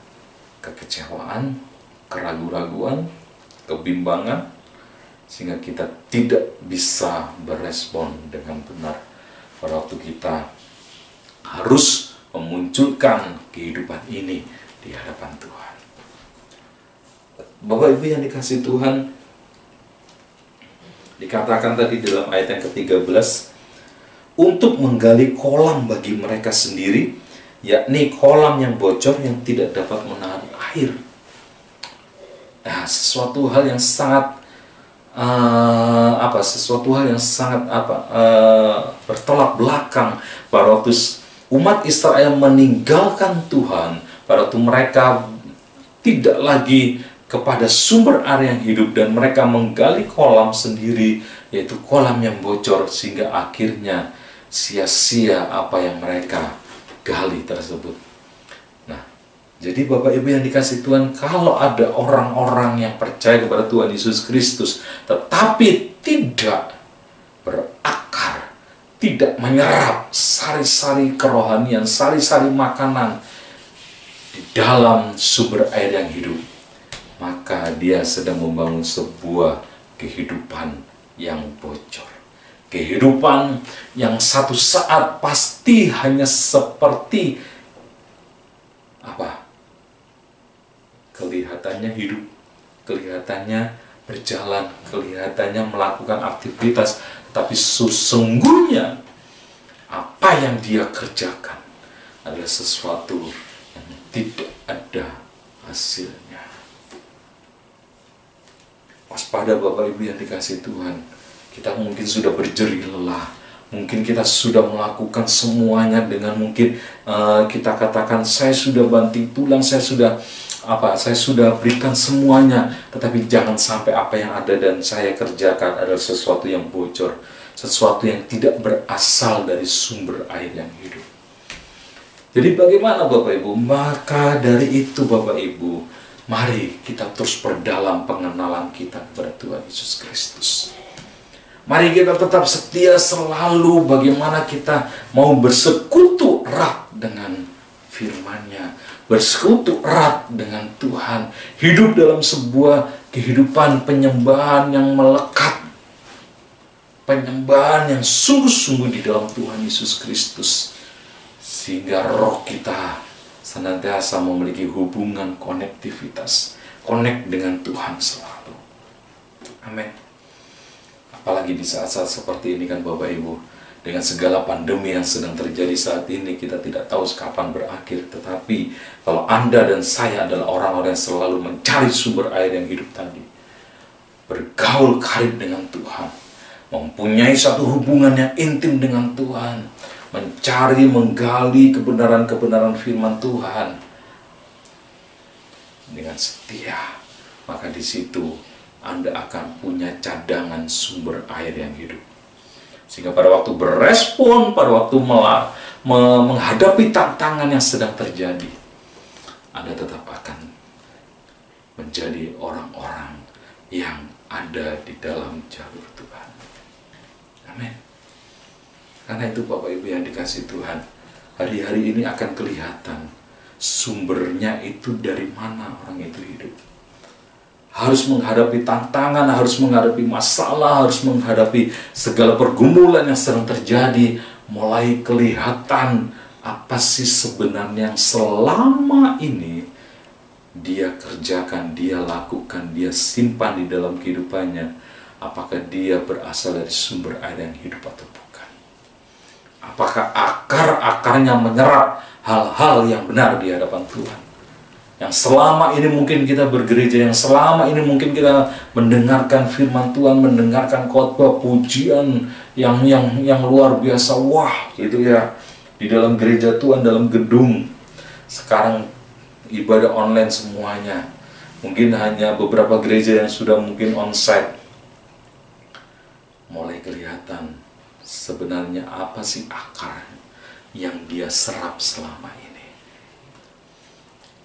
kekecewaan, keraguan-raguan, kebimbangan, sehingga kita tidak bisa berespon dengan benar pada waktu kita harus memunculkan kehidupan ini di hadapan Tuhan. Bapak Ibu yang dikasih Tuhan, dikatakan tadi dalam ayat yang ke-13, untuk menggali kolam bagi mereka sendiri, yakni kolam yang bocor yang tidak dapat menahan air. Nah, sesuatu hal yang sangat bertolak belakang pada waktu umat Israel meninggalkan Tuhan, pada waktu mereka tidak lagi kepada sumber air yang hidup dan mereka menggali kolam sendiri, yaitu kolam yang bocor, sehingga akhirnya sia-sia apa yang mereka gali tersebut. Nah, jadi Bapak Ibu yang dikasih Tuhan, kalau ada orang-orang yang percaya kepada Tuhan Yesus Kristus tetapi tidak berakar, tidak menyerap sari-sari kerohanian, sari-sari makanan di dalam sumber air yang hidup, maka dia sedang membangun sebuah kehidupan yang bocor. Kehidupan yang satu saat pasti hanya seperti kelihatannya hidup, kelihatannya berjalan, kelihatannya melakukan aktivitas, tapi sesungguhnya apa yang dia kerjakan adalah sesuatu yang tidak ada hasilnya. Waspada Bapak Ibu yang dikasihi Tuhan. Kita mungkin sudah berjerih lelah, mungkin kita sudah melakukan semuanya dengan mungkin kita katakan saya sudah banting tulang, saya sudah berikan semuanya, tetapi jangan sampai apa yang ada dan saya kerjakan adalah sesuatu yang bocor, sesuatu yang tidak berasal dari sumber air yang hidup. Jadi bagaimana Bapak Ibu? Maka dari itu Bapak Ibu, mari kita terus perdalam pengenalan kita kepada Tuhan Yesus Kristus. Mari kita tetap setia selalu bagaimana kita mau bersekutu erat dengan firman-Nya, bersekutu erat dengan Tuhan, hidup dalam sebuah kehidupan penyembahan yang melekat, penyembahan yang sungguh-sungguh di dalam Tuhan Yesus Kristus, sehingga roh kita senantiasa memiliki hubungan konektivitas, connect dengan Tuhan selalu. Amin. Apalagi di saat-saat seperti ini kan Bapak Ibu, dengan segala pandemi yang sedang terjadi saat ini, kita tidak tahu kapan berakhir. Tetapi kalau Anda dan saya adalah orang-orang yang selalu mencari sumber air yang hidup tadi, bergaul karib dengan Tuhan, mempunyai satu hubungan yang intim dengan Tuhan, mencari, menggali kebenaran-kebenaran firman Tuhan dengan setia, maka di situ Anda akan punya cadangan sumber air yang hidup. Sehingga pada waktu berespon, pada waktu menghadapi tantangan yang sedang terjadi, Anda tetap akan menjadi orang-orang yang ada di dalam jalur Tuhan. Amin. Karena itu Bapak Ibu yang dikasihi Tuhan, hari-hari ini akan kelihatan sumbernya itu dari mana orang itu hidup. Harus menghadapi tantangan, harus menghadapi masalah, harus menghadapi segala pergumulan yang sedang terjadi, mulai kelihatan apa sih sebenarnya yang selama ini dia kerjakan, dia lakukan, dia simpan di dalam kehidupannya. Apakah dia berasal dari sumber air yang hidup atau bukan? Apakah akar-akarnya menyerap hal-hal yang benar di hadapan Tuhan? Yang selama ini mungkin kita bergereja, yang selama ini mungkin kita mendengarkan firman Tuhan, mendengarkan khotbah pujian yang luar biasa, wah gitu ya, di dalam gereja Tuhan, dalam gedung. Sekarang ibadah online semuanya. Mungkin hanya beberapa gereja yang sudah mungkin onsite. Mulai kelihatan sebenarnya apa sih akar yang dia serap selama ini.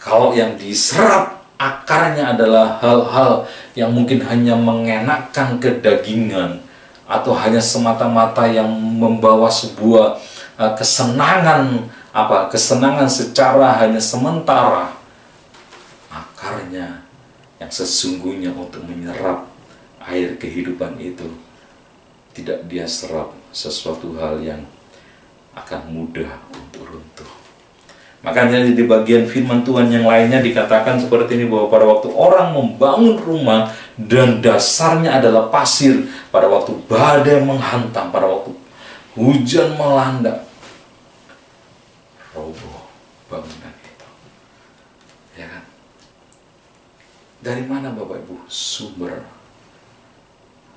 Kalau yang diserap akarnya adalah hal-hal yang mungkin hanya mengenakkan kedagingan, atau hanya semata-mata yang membawa sebuah kesenangan secara hanya sementara, akarnya yang sesungguhnya untuk menyerap air kehidupan itu tidak dia serap, sesuatu hal yang akan mudah untuk runtuh. Makanya di bagian firman Tuhan yang lainnya dikatakan seperti ini, bahwa pada waktu orang membangun rumah dan dasarnya adalah pasir, pada waktu badai menghantam, pada waktu hujan melanda, roboh bangunan itu. Ya kan? Dari mana Bapak Ibu sumber?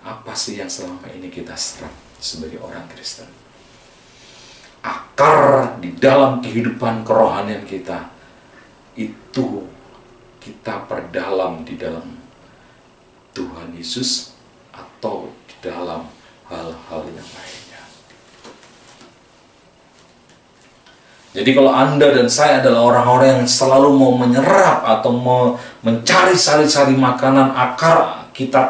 Apa sih yang selama ini kita serap sebagai orang Kristen? Akar di dalam kehidupan kerohanian kita itu kita perdalam di dalam Tuhan Yesus atau di dalam hal-hal yang lainnya. Jadi kalau Anda dan saya adalah orang-orang yang selalu mau menyerap atau mau mencari sari-sari makanan, akar kita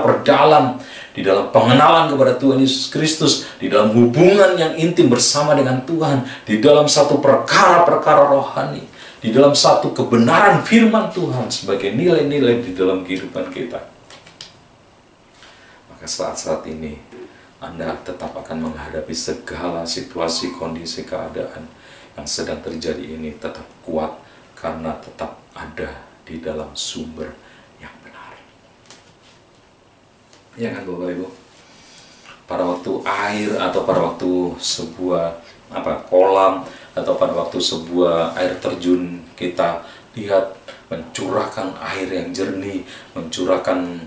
perdalam di dalam pengenalan kepada Tuhan Yesus Kristus, di dalam hubungan yang intim bersama dengan Tuhan, di dalam satu perkara-perkara rohani, di dalam satu kebenaran firman Tuhan sebagai nilai-nilai di dalam kehidupan kita, maka saat-saat ini Anda tetap akan menghadapi segala situasi, kondisi, keadaan yang sedang terjadi ini tetap kuat karena tetap ada di dalam sumber yang benar. Ya kan Bapak Ibu? Pada waktu air atau pada waktu sebuah kolam atau pada waktu sebuah air terjun, kita lihat mencurahkan air yang jernih, mencurahkan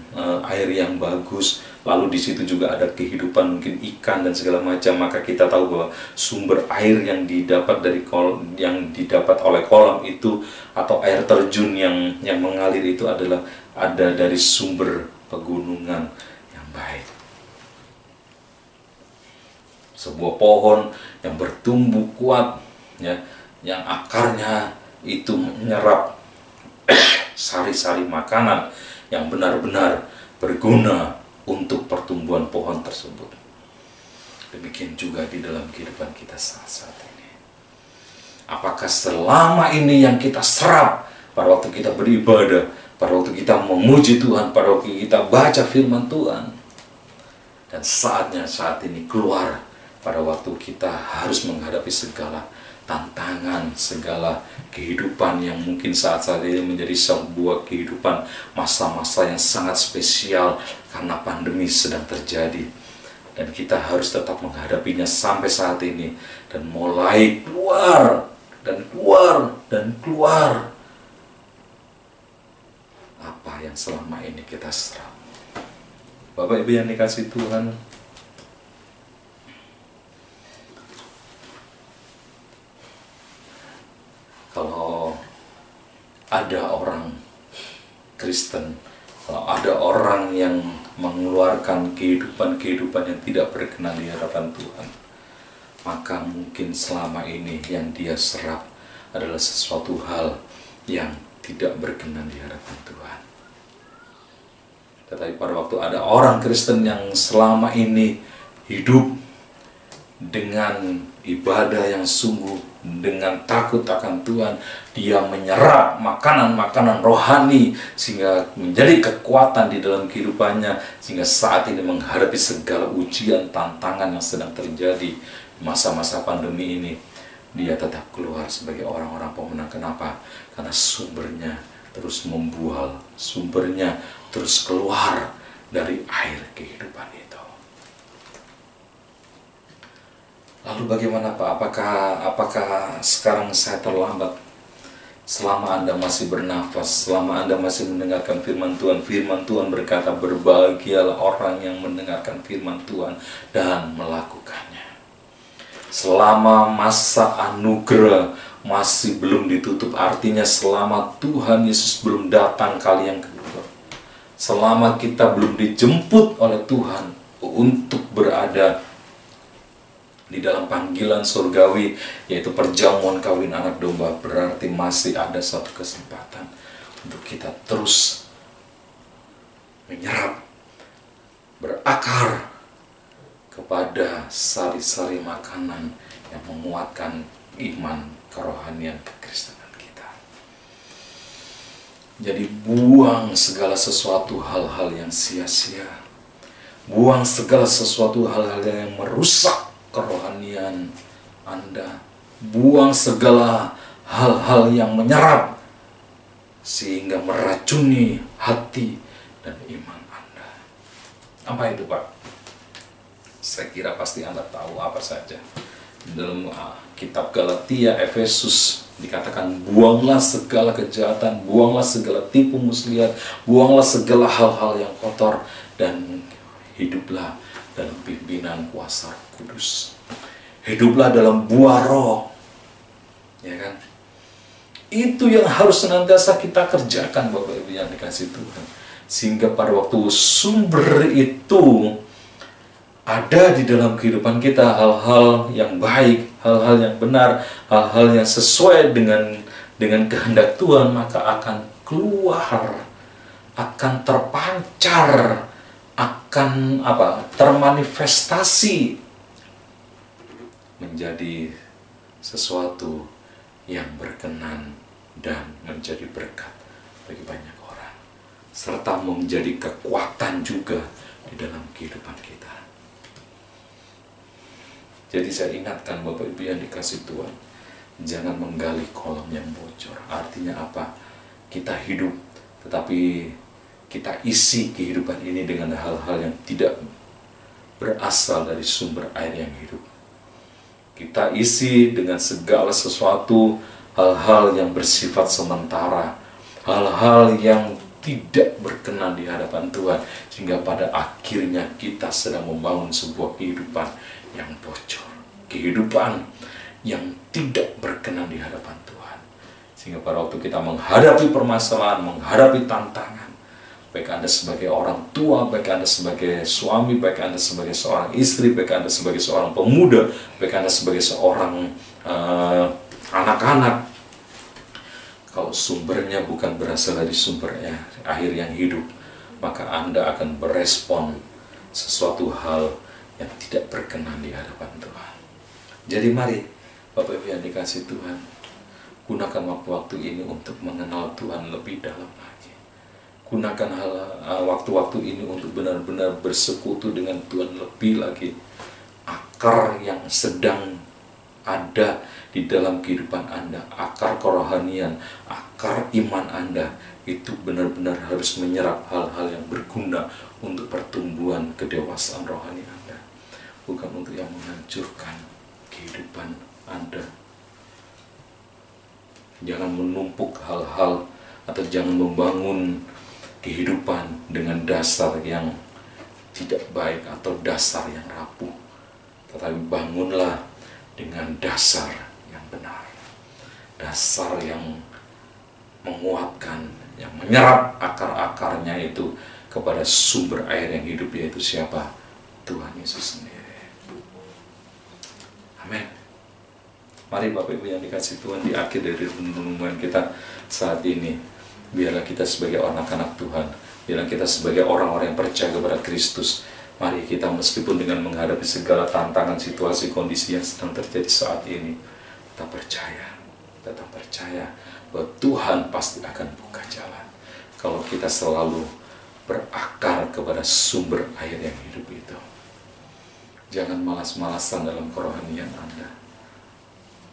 air yang bagus, lalu di situ juga ada kehidupan, mungkin ikan dan segala macam, maka kita tahu bahwa sumber air yang didapat dari oleh kolam itu atau air terjun yang mengalir itu adalah ada dari sumber pegunungan yang baik. Sebuah pohon yang bertumbuh kuat, ya, yang akarnya itu menyerap sari-sari makanan yang benar-benar berguna untuk pertumbuhan pohon tersebut. Demikian juga di dalam kehidupan kita saat-saat ini. Apakah selama ini yang kita serap pada waktu kita beribadah, pada waktu kita memuji Tuhan, pada waktu kita baca firman Tuhan, dan saatnya saat ini keluar pada waktu kita harus menghadapi segala tantangan, segala kehidupan yang mungkin saat-saat ini menjadi sebuah kehidupan masa-masa yang sangat spesial karena pandemi sedang terjadi. Dan kita harus tetap menghadapinya sampai saat ini dan mulai keluar dan keluar dan keluar apa yang selama ini kita serap. Bapak Ibu yang dikasihi Tuhan, kalau ada orang Kristen, kalau ada orang yang mengeluarkan kehidupan yang tidak berkenan di hadapan Tuhan, maka mungkin selama ini yang dia serap adalah sesuatu hal yang tidak berkenan di hadapan Tuhan. Tetapi pada waktu ada orang Kristen yang selama ini hidup dengan ibadah yang sungguh, dengan takut akan Tuhan, dia menyerap makanan-makanan rohani sehingga menjadi kekuatan di dalam kehidupannya, sehingga saat ini menghadapi segala ujian, tantangan yang sedang terjadi di masa-masa pandemi ini, dia tetap keluar sebagai orang-orang pemenang. Kenapa? Karena sumbernya terus membual, sumbernya terus keluar dari air kehidupan itu. Lalu bagaimana Pak? Apakah sekarang saya terlambat? Selama Anda masih bernafas, selama Anda masih mendengarkan firman Tuhan berkata, berbahagialah orang yang mendengarkan firman Tuhan dan melakukannya. Selama masa anugerah masih belum ditutup, artinya selama Tuhan Yesus belum datang kali yang kedua, selama kita belum dijemput oleh Tuhan untuk berada di dalam panggilan surgawi, yaitu perjamuan kawin anak domba, berarti masih ada satu kesempatan untuk kita terus menyerap, berakar kepada sari-sari makanan yang menguatkan iman, kerohanian, kekristenan kita. Jadi buang segala sesuatu hal-hal yang sia-sia, buang segala sesuatu hal-hal yang merusak kerohanian Anda, buang segala hal-hal yang menyerap sehingga meracuni hati dan iman Anda. Apa itu Pak? Saya kira pasti Anda tahu apa saja. Dalam kitab Galatia, Efesus dikatakan, buanglah segala kejahatan, buanglah segala tipu muslihat, buanglah segala hal-hal yang kotor, dan hiduplah dalam pimpinan kuasa Kudus. Hiduplah dalam buah roh. Ya kan? Itu yang harus senantiasa kita kerjakan Bapak Ibu yang dikasihi Tuhan. Sehingga pada waktu sumber itu ada di dalam kehidupan kita, hal-hal yang baik, hal-hal yang benar, hal-hal yang sesuai dengan kehendak Tuhan, maka akan keluar, akan terpancar, akan termanifestasi menjadi sesuatu yang berkenan dan menjadi berkat bagi banyak orang, serta menjadi kekuatan juga di dalam kehidupan kita. Jadi saya ingatkan Bapak Ibu yang dikasih Tuhan, jangan menggali kolam yang bocor. Artinya apa? Kita hidup, tetapi kita isi kehidupan ini dengan hal-hal yang tidak berasal dari sumber air yang hidup. Kita isi dengan segala sesuatu, hal-hal yang bersifat sementara, hal-hal yang tidak berkenan di hadapan Tuhan, sehingga pada akhirnya kita sedang membangun sebuah kehidupan yang bocor, kehidupan yang tidak berkenan di hadapan Tuhan. Sehingga pada waktu kita menghadapi permasalahan, menghadapi tantangan, baik Anda sebagai orang tua, baik Anda sebagai suami, baik Anda sebagai seorang istri, baik Anda sebagai seorang pemuda, baik Anda sebagai seorang anak-anak, kalau sumbernya bukan berasal dari sumber air yang hidup, maka Anda akan berespon sesuatu hal yang tidak berkenan di hadapan Tuhan. Jadi mari Bapak Ibu yang dikasih Tuhan, gunakan waktu-waktu ini untuk mengenal Tuhan lebih dalam lagi. Gunakan waktu-waktu ini untuk benar-benar bersekutu dengan Tuhan lebih lagi. Akar yang sedang ada di dalam kehidupan Anda, akar kerohanian, akar iman Anda, itu benar-benar harus menyerap hal-hal yang berguna untuk pertumbuhan kedewasaan rohani Anda, bukan untuk yang menghancurkan kehidupan Anda. Jangan menumpuk hal-hal atau jangan membangun kehidupan dengan dasar yang tidak baik atau dasar yang rapuh, tetapi bangunlah dengan dasar yang benar, dasar yang menguatkan, yang menyerap akar-akarnya itu kepada sumber air yang hidup, yaitu siapa? Tuhan Yesus sendiri. Amin. Mari Bapak Ibu yang dikasih Tuhan, di akhir dari renungan kita saat ini, biarlah kita sebagai anak-anak Tuhan, biarlah kita sebagai orang-orang yang percaya kepada Kristus, mari kita meskipun dengan menghadapi segala tantangan, situasi, kondisi yang sedang terjadi saat ini, tetap percaya bahwa Tuhan pasti akan buka jalan. Kalau kita selalu berakar kepada sumber air yang hidup itu. Jangan malas-malasan dalam kerohanian Anda,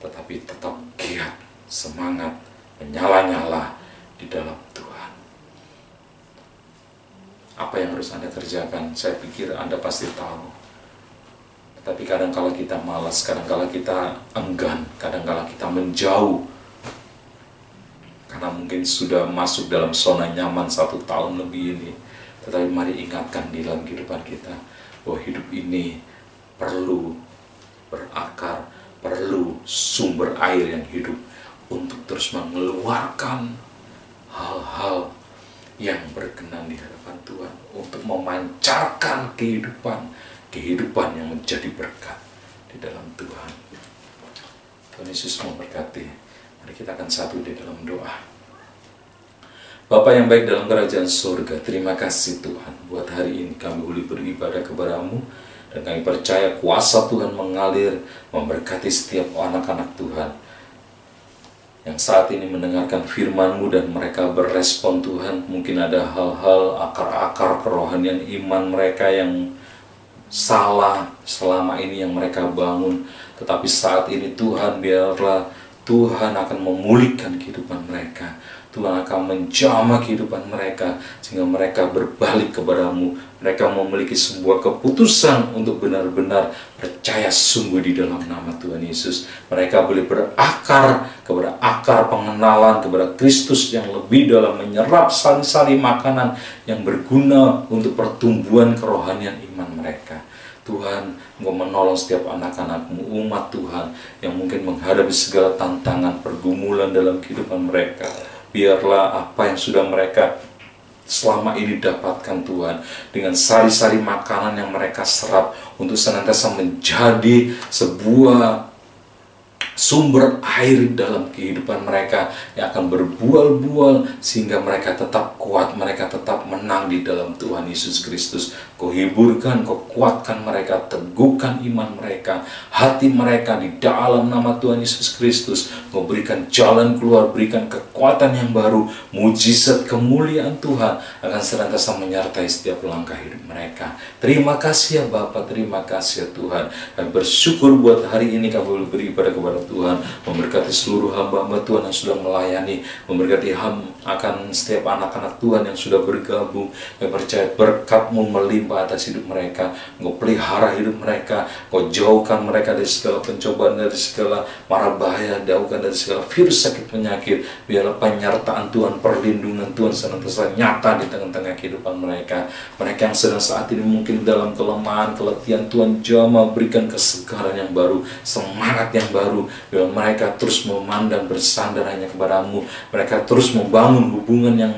tetapi tetap giat, semangat, menyala-nyala di dalam Tuhan. Apa yang harus Anda kerjakan? Saya pikir Anda pasti tahu. Tapi kadang-kala kita malas, kadang-kala kita enggan, kadang-kala kita menjauh, karena mungkin sudah masuk dalam zona nyaman 1 tahun lebih ini. Tetapi mari ingatkan di dalam kehidupan kita bahwa hidup ini perlu berakar, perlu sumber air yang hidup untuk terus mengeluarkan hal-hal yang berkenan di hadapan Tuhan, untuk memancarkan kehidupan yang menjadi berkat di dalam Tuhan. Tuhan Yesus memberkati. Mari kita akan satu di dalam doa. Bapa yang baik dalam kerajaan surga, terima kasih Tuhan buat hari ini kami boleh beribadah kepada-Mu, dan kami percaya kuasa Tuhan mengalir memberkati setiap anak-anak Tuhan yang saat ini mendengarkan firman-Mu dan mereka berespon Tuhan. Mungkin ada hal-hal akar-akar kerohanian iman mereka yang salah selama ini yang mereka bangun, tetapi saat ini Tuhan, biarlah Tuhan akan memulihkan kehidupan mereka. Tuhan akan menjamah kehidupan mereka sehingga mereka berbalik kepada-Mu. Mereka memiliki sebuah keputusan untuk benar-benar percaya sungguh di dalam nama Tuhan Yesus. Mereka boleh berakar kepada akar pengenalan kepada Kristus yang lebih dalam, menyerap sari-sari makanan yang berguna untuk pertumbuhan kerohanian iman mereka. Tuhan, Engkau menolong setiap anak-anak-Mu, umat Tuhan yang mungkin menghadapi segala tantangan, pergumulan dalam kehidupan mereka. Biarlah apa yang sudah mereka selama ini dapatkan Tuhan, dengan sari-sari makanan yang mereka serap untuk senantiasa menjadi sebuah sumber air dalam kehidupan mereka yang akan berbual-bual sehingga mereka tetap kuat, mereka tetap menang di dalam Tuhan Yesus Kristus. Kau hiburkan, kau kuatkan mereka, teguhkan iman mereka, hati mereka di dalam nama Tuhan Yesus Kristus. Kau berikan jalan keluar, berikan kekuatan yang baru, mujizat kemuliaan Tuhan akan senantiasa menyertai setiap langkah hidup mereka. Terima kasih ya Bapa, terima kasih ya Tuhan. Kami bersyukur buat hari ini kami boleh beribadah kepada Tuhan, memberkati seluruh hamba-hamba Tuhan yang sudah melayani, memberkati akan setiap anak-anak Tuhan yang sudah bergabung. Kami percaya berkat-Mu melimpah atas hidup mereka. Engkau pelihara hidup mereka, Kau jauhkan mereka dari segala pencobaan, dari segala mara bahaya, jauhkan dari segala virus sakit penyakit. Biarlah penyertaan Tuhan, perlindungan Tuhan senantiasa nyata di tengah-tengah kehidupan mereka. Mereka yang sedang saat ini mungkin dalam kelemahan, keletihan, Tuhan jamah berikan kesegaran yang baru, semangat yang baru. Biarlah mereka terus memandang bersandar hanya kepada-Mu. Mereka terus membangun hubungan yang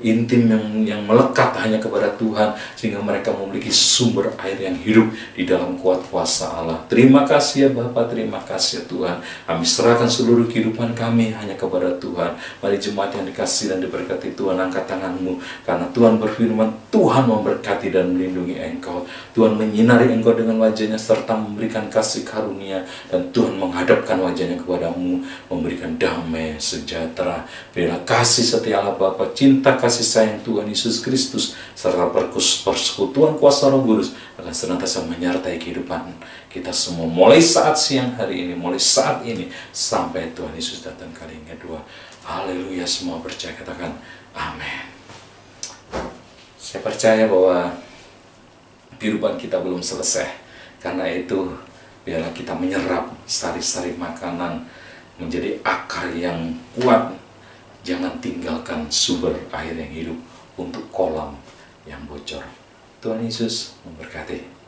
intim yang melekat hanya kepada Tuhan, sehingga mereka memiliki sumber air yang hidup di dalam kuat kuasa Allah. Terima kasih ya Bapa, terima kasih ya Tuhan. Kami serahkan seluruh kehidupan kami hanya kepada Tuhan. Mari jemaat yang dikasihi dan diberkati Tuhan, angkat tanganmu, karena Tuhan berfirman, Tuhan memberkati dan melindungi engkau. Tuhan menyinari engkau dengan wajahnya serta memberikan kasih karunia, dan Tuhan menghadapkan wajahnya kepadamu, memberikan damai sejahtera. Berilah kasih setia Allah Bapa, cinta kasih sayang Tuhan Yesus Kristus serta persekutuan kuasa Roh Kudus akan senantiasa menyertai kehidupan kita semua mulai saat siang hari ini, mulai saat ini sampai Tuhan Yesus datang kali yang kedua. Haleluya, semua percaya katakan amin. Saya percaya bahwa kehidupan kita belum selesai. Karena itu biarlah kita menyerap sari-sari makanan menjadi akar yang kuat. Jangan tinggalkan sumber air yang hidup untuk kolam yang bocor. Tuhan Yesus memberkati.